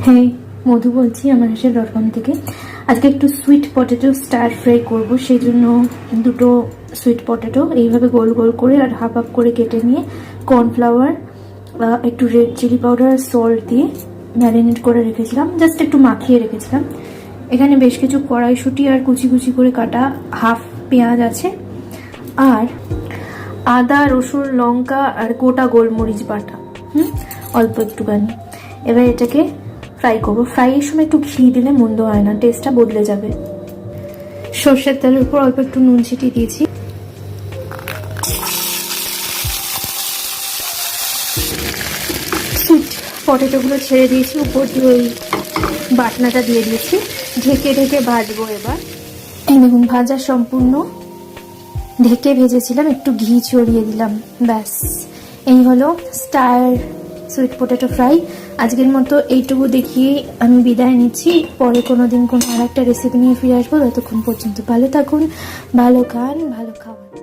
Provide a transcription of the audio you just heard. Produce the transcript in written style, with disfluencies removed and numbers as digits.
হ্যাঁ, মধু বলছি আমার হাসির.com থেকে। আজকে একটু সুইট পটেটো স্টার ফ্রাই করব, সেই জন্য দুটো সুইট পটেটো এইভাবে গোল গোল করে আর হাফ হাফ করে কেটে নিয়ে কর্নফ্লাওয়ার, একটু রেড চিলি পাউডার আর সল্ট দিয়ে ম্যারিনেট করে রেখেছিলাম, জাস্ট একটু মাখিয়ে রেখেছিলাম। এখানে বেশ কিছু কড়াইশুঁটি আর কুচি কুচি করে কাটা হাফ পেঁয়াজ আছে, আর আদা রসুন লঙ্কা আর গোটা গোলমরিচ বাটা অল্প একটুখানি। এবার এটাকে ফ্রাই করবো। ফ্রাইয়ের সময় একটু ঘি দিলে মন্দ হয় না, টেস্টটা বদলে যাবে। সর্ষের তেলের উপর অল্প একটু নুন ছিটিয়ে দিয়েছি। সুইট পটেটোগুলো ছেড়ে দিয়েছি, উপর দিয়ে ওই বাটনাটা দিয়ে দিয়েছি, ঢেকে ঢেকে ভাজবো। এবার এই দেখুন ভাজা সম্পূর্ণ, ঢেকে ভেজেছিলাম, একটু ঘি ছড়িয়ে দিলাম, ব্যাস এই হলো স্টার সুইট পটেটো ফ্রাই। আজকের মতো এইটুকু দেখিয়ে আমি বিদায় নিচ্ছি। পরে কোনো দিন কোনো আর একটা রেসিপি নিয়ে ফিরে আসবো। ততক্ষণ পর্যন্ত ভালো থাকুন, ভালো খান, ভালো খাওয়ান।